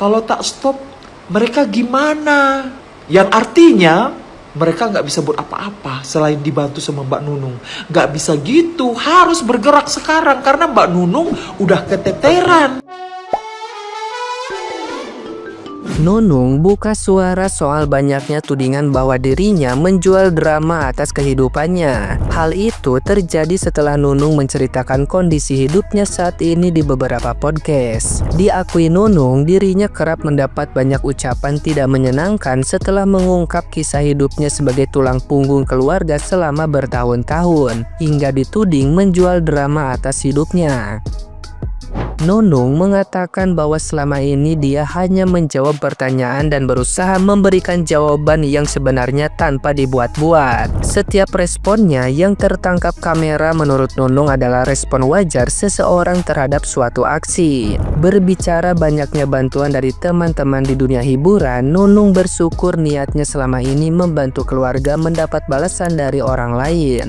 Kalau tak stop, mereka gimana? Yang artinya mereka nggak bisa buat apa-apa selain dibantu sama Mbak Nunung. Nggak bisa gitu, harus bergerak sekarang karena Mbak Nunung udah keteteran. Nunung buka suara soal banyaknya tudingan bahwa dirinya menjual drama atas kehidupannya. Hal itu terjadi setelah Nunung menceritakan kondisi hidupnya saat ini di beberapa podcast. Diakui Nunung, dirinya kerap mendapat banyak ucapan tidak menyenangkan setelah mengungkap kisah hidupnya sebagai tulang punggung keluarga selama bertahun-tahun, hingga dituding menjual drama atas hidupnya. Nunung mengatakan bahwa selama ini dia hanya menjawab pertanyaan dan berusaha memberikan jawaban yang sebenarnya tanpa dibuat-buat. Setiap responnya yang tertangkap kamera menurut Nunung adalah respon wajar seseorang terhadap suatu aksi. Berbicara banyaknya bantuan dari teman-teman di dunia hiburan, Nunung bersyukur niatnya selama ini membantu keluarga mendapat balasan dari orang lain.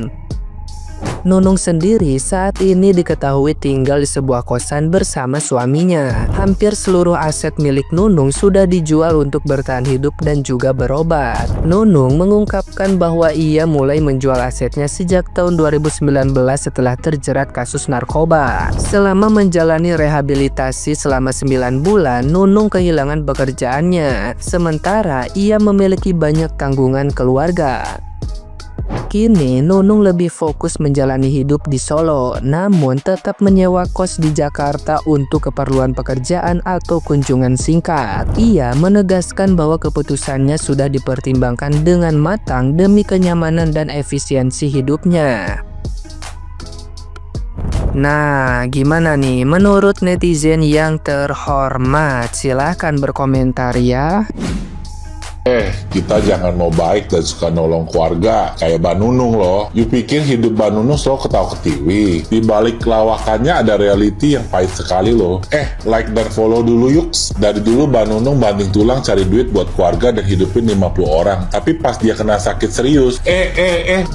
Nunung sendiri saat ini diketahui tinggal di sebuah kosan bersama suaminya. Hampir seluruh aset milik Nunung sudah dijual untuk bertahan hidup dan juga berobat. Nunung mengungkapkan bahwa ia mulai menjual asetnya sejak tahun 2019 setelah terjerat kasus narkoba. Selama menjalani rehabilitasi selama 9 bulan, Nunung kehilangan pekerjaannya. Sementara ia memiliki banyak tanggungan keluarga. Kini Nunung lebih fokus menjalani hidup di Solo, namun tetap menyewa kos di Jakarta untuk keperluan pekerjaan atau kunjungan singkat. Ia menegaskan bahwa keputusannya sudah dipertimbangkan dengan matang demi kenyamanan dan efisiensi hidupnya. Nah, gimana nih menurut netizen yang terhormat? Silahkan berkomentar ya. Kita jangan mau baik dan suka nolong keluarga kayak Mbak Nunung loh. You pikir hidup Mbak Nunung selalu ketawa-ketiwi? Di balik lawakannya ada reality yang pahit sekali loh. Like dan follow dulu yuks. Dari dulu Mbak Nunung banting tulang cari duit buat keluarga dan hidupin 50 orang. Tapi pas dia kena sakit serius,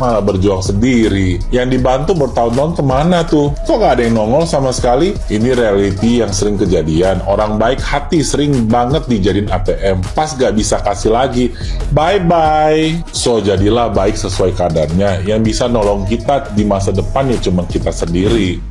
malah berjuang sendiri. Yang dibantu bertahun-tahun kemana tuh? Kok gak ada yang nongol sama sekali? Ini reality yang sering kejadian. Orang baik hati sering banget dijadiin ATM. Pas gak bisa kasih lagi, bye-bye. So, jadilah baik sesuai kadarnya. Yang bisa nolong kita di masa depan ya cuma kita sendiri.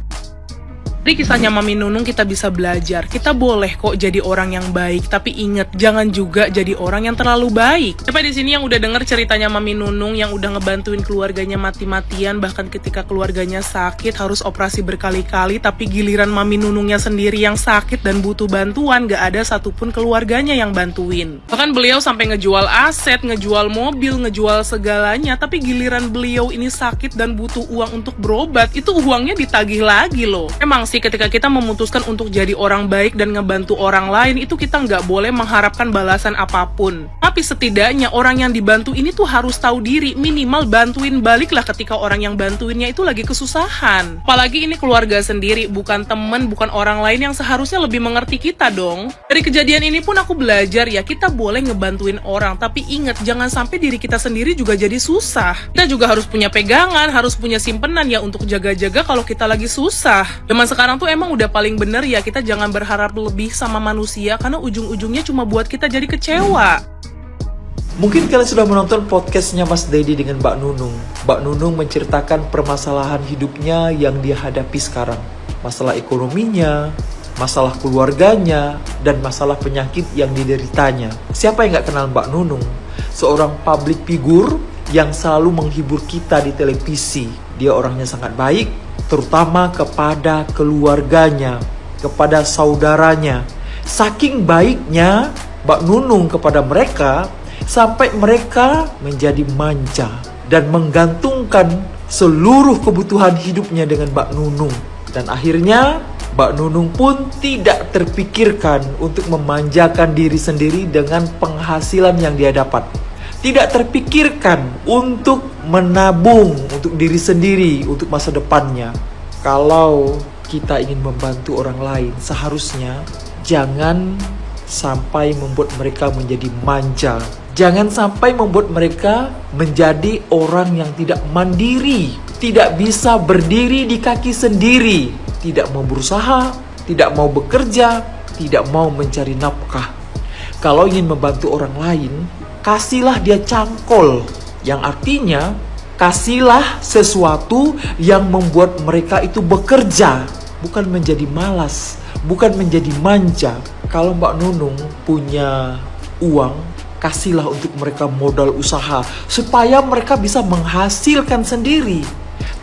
Dari kisahnya Mami Nunung kita bisa belajar. Kita boleh kok jadi orang yang baik, tapi ingat jangan juga jadi orang yang terlalu baik. Sampai di sini yang udah denger ceritanya Mami Nunung yang udah ngebantuin keluarganya mati-matian, bahkan ketika keluarganya sakit harus operasi berkali-kali, tapi giliran Mami Nunungnya sendiri yang sakit dan butuh bantuan, gak ada satupun keluarganya yang bantuin. Bahkan beliau sampai ngejual aset, ngejual mobil, ngejual segalanya, tapi giliran beliau ini sakit dan butuh uang untuk berobat, itu uangnya ditagih lagi loh. Emang sih ketika kita memutuskan untuk jadi orang baik dan ngebantu orang lain, itu kita nggak boleh mengharapkan balasan apapun. Tapi setidaknya orang yang dibantu ini tuh harus tahu diri, minimal bantuin balik lah ketika orang yang bantuinnya itu lagi kesusahan. Apalagi ini keluarga sendiri, bukan temen, bukan orang lain yang seharusnya lebih mengerti kita dong. Dari kejadian ini pun aku belajar ya, kita boleh ngebantuin orang, tapi ingat jangan sampai diri kita sendiri juga jadi susah. Kita juga harus punya pegangan, harus punya simpenan ya untuk jaga-jaga kalau kita lagi susah. Zaman sekarang tuh emang udah paling bener ya, kita jangan berharap lebih sama manusia karena ujung-ujungnya cuma buat kita jadi kecewa. Mungkin kalian sudah menonton podcastnya Mas Dedi dengan Mbak Nunung. Mbak Nunung menceritakan permasalahan hidupnya yang dia hadapi sekarang. Masalah ekonominya, masalah keluarganya, dan masalah penyakit yang dideritanya. Siapa yang gak kenal Mbak Nunung? Seorang public figure yang selalu menghibur kita di televisi. Dia orangnya sangat baik, terutama kepada keluarganya, kepada saudaranya. Saking baiknya Mbak Nunung kepada mereka, sampai mereka menjadi manja dan menggantungkan seluruh kebutuhan hidupnya dengan Mbak Nunung. Dan akhirnya Mbak Nunung pun tidak terpikirkan untuk memanjakan diri sendiri dengan penghasilan yang dia dapat. Tidak terpikirkan untuk menabung untuk diri sendiri, untuk masa depannya. Kalau kita ingin membantu orang lain, seharusnya jangan sampai membuat mereka menjadi manja. Jangan sampai membuat mereka menjadi orang yang tidak mandiri, tidak bisa berdiri di kaki sendiri, tidak mau berusaha, tidak mau bekerja, tidak mau mencari nafkah. Kalau ingin membantu orang lain, kasihlah dia cangkol. Yang artinya, kasihlah sesuatu yang membuat mereka itu bekerja, bukan menjadi malas, bukan menjadi manja. Kalau Mbak Nunung punya uang, kasihlah untuk mereka modal usaha supaya mereka bisa menghasilkan sendiri.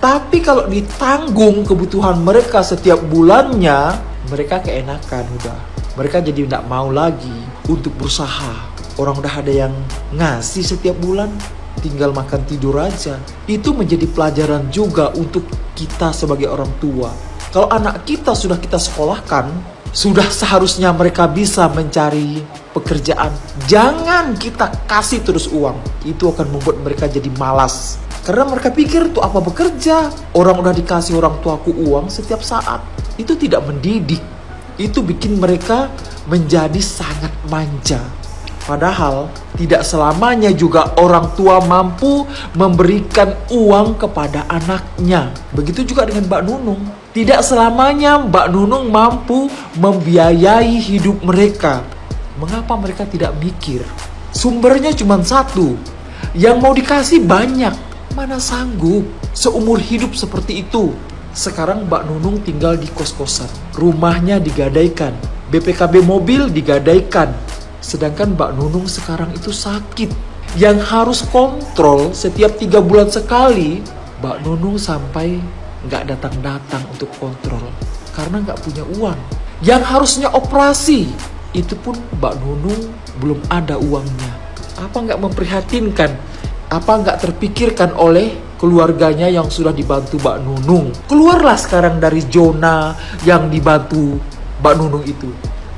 Tapi kalau ditanggung kebutuhan mereka setiap bulannya, mereka keenakan udah. Mereka jadi tidak mau lagi untuk berusaha. Orang udah ada yang ngasih setiap bulan, tinggal makan tidur aja. Itu menjadi pelajaran juga untuk kita sebagai orang tua. Kalau anak kita sudah kita sekolahkan, sudah seharusnya mereka bisa mencari pekerjaan. Jangan kita kasih terus uang. Itu akan membuat mereka jadi malas. Karena mereka pikir tuh apa bekerja. Orang udah dikasih orang tuaku uang setiap saat. Itu tidak mendidik. Itu bikin mereka menjadi sangat manja. Padahal tidak selamanya juga orang tua mampu memberikan uang kepada anaknya. Begitu juga dengan Mbak Nunung. Tidak selamanya Mbak Nunung mampu membiayai hidup mereka. Mengapa mereka tidak mikir? Sumbernya cuma satu. Yang mau dikasih banyak. Mana sanggup seumur hidup seperti itu. Sekarang Mbak Nunung tinggal di kos-kosan. Rumahnya digadaikan. BPKB mobil digadaikan. Sedangkan Mbak Nunung sekarang itu sakit. Yang harus kontrol setiap 3 bulan sekali. Mbak Nunung sampai nggak datang-datang untuk kontrol. Karena nggak punya uang. Yang harusnya operasi. Itu pun Mbak Nunung belum ada uangnya. Apa nggak memprihatinkan? Apa nggak terpikirkan oleh keluarganya yang sudah dibantu Mbak Nunung? Keluarlah sekarang dari zona yang dibantu Mbak Nunung itu.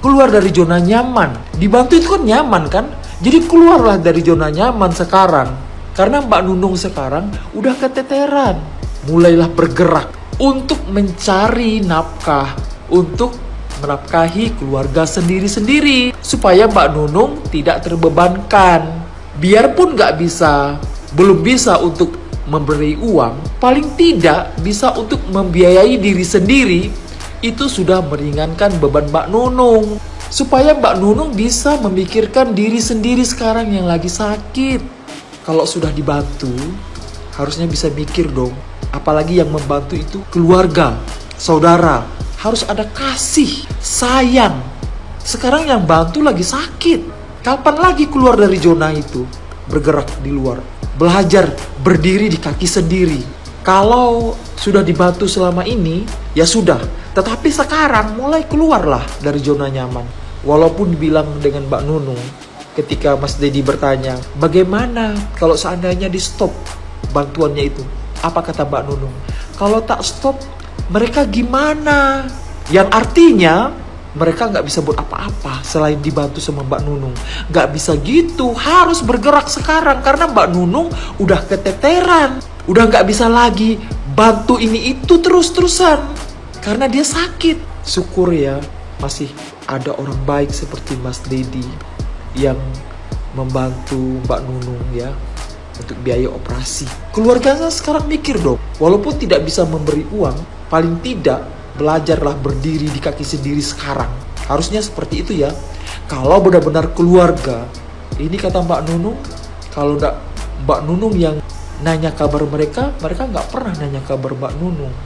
Keluar dari zona nyaman. Dibantu itu kan nyaman kan? Jadi keluarlah dari zona nyaman sekarang. Karena Mbak Nunung sekarang udah keteteran. Mulailah bergerak untuk mencari nafkah. Untuk menafkahi keluarga sendiri-sendiri. Supaya Mbak Nunung tidak terbebankan. Biarpun gak bisa, belum bisa untuk memberi uang, paling tidak bisa untuk membiayai diri sendiri. Itu sudah meringankan beban Mbak Nunung. Supaya Mbak Nunung bisa memikirkan diri sendiri sekarang yang lagi sakit. Kalau sudah dibantu, harusnya bisa mikir dong. Apalagi yang membantu itu keluarga, saudara. Harus ada kasih, sayang. Sekarang yang bantu lagi sakit. Kapan lagi keluar dari zona itu? Bergerak di luar. Belajar berdiri di kaki sendiri. Kalau sudah dibantu selama ini, ya sudah. Tetapi sekarang mulai keluarlah dari zona nyaman. Walaupun dibilang dengan Mbak Nunung, ketika Mas Dedi bertanya, bagaimana kalau seandainya di stop bantuannya itu? Apa kata Mbak Nunung? Kalau tak stop, mereka gimana? Yang artinya mereka nggak bisa buat apa-apa selain dibantu sama Mbak Nunung. Nggak bisa gitu, harus bergerak sekarang. Karena Mbak Nunung udah keteteran. Udah nggak bisa lagi bantu ini itu terus-terusan. Karena dia sakit. Syukur ya, masih ada orang baik seperti Mas Dedi yang membantu Mbak Nunung ya untuk biaya operasi. Keluarganya sekarang mikir dong, walaupun tidak bisa memberi uang, paling tidak belajarlah berdiri di kaki sendiri sekarang. Harusnya seperti itu ya. Kalau benar-benar keluarga, ini kata Mbak Nunung, kalau Mbak Nunung yang nanya kabar mereka nggak pernah nanya kabar Mbak Nunung.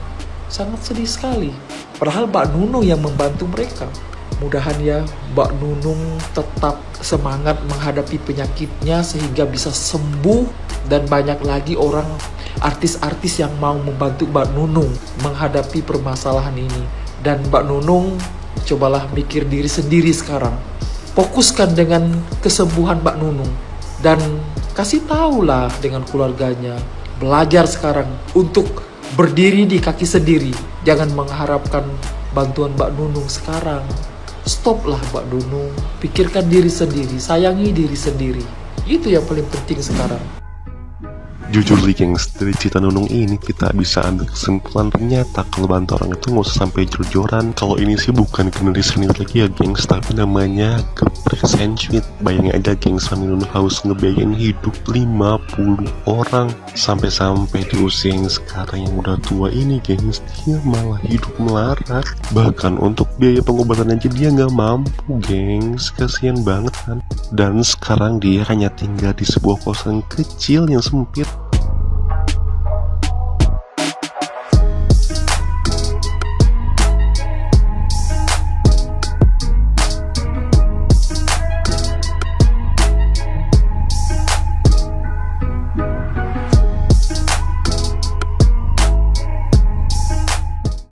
Sangat sedih sekali. Padahal Mbak Nunung yang membantu mereka. Mudahan ya Mbak Nunung tetap semangat menghadapi penyakitnya sehingga bisa sembuh. Dan banyak lagi orang artis-artis yang mau membantu Mbak Nunung menghadapi permasalahan ini. Dan Mbak Nunung cobalah mikir diri sendiri sekarang. Fokuskan dengan kesembuhan Mbak Nunung. Dan kasih tahulah dengan keluarganya. Belajar sekarang untuk berdiri di kaki sendiri. Jangan mengharapkan bantuan Mbak Nunung sekarang. Stoplah Mbak Nunung. Pikirkan diri sendiri. Sayangi diri sendiri. Itu yang paling penting sekarang. Jujur nih gengs, dari cerita Nunung ini kita bisa ambil kesimpulan ternyata kalau bantu orang itu nggak usah sampai jor-joran. Kalau ini sih bukan generasi senior lagi ya gengs, tapi namanya geprek sandwich. Bayangin aja gengs, Mami Nunung harus ngebiayain hidup 50 orang. Sampai-sampai di usia yang sekarang yang udah tua ini gengs, dia malah hidup melarat. Bahkan untuk biaya pengobatan aja dia nggak mampu gengs, kasihan banget kan. Dan sekarang dia hanya tinggal di sebuah kosan kecil yang sempit.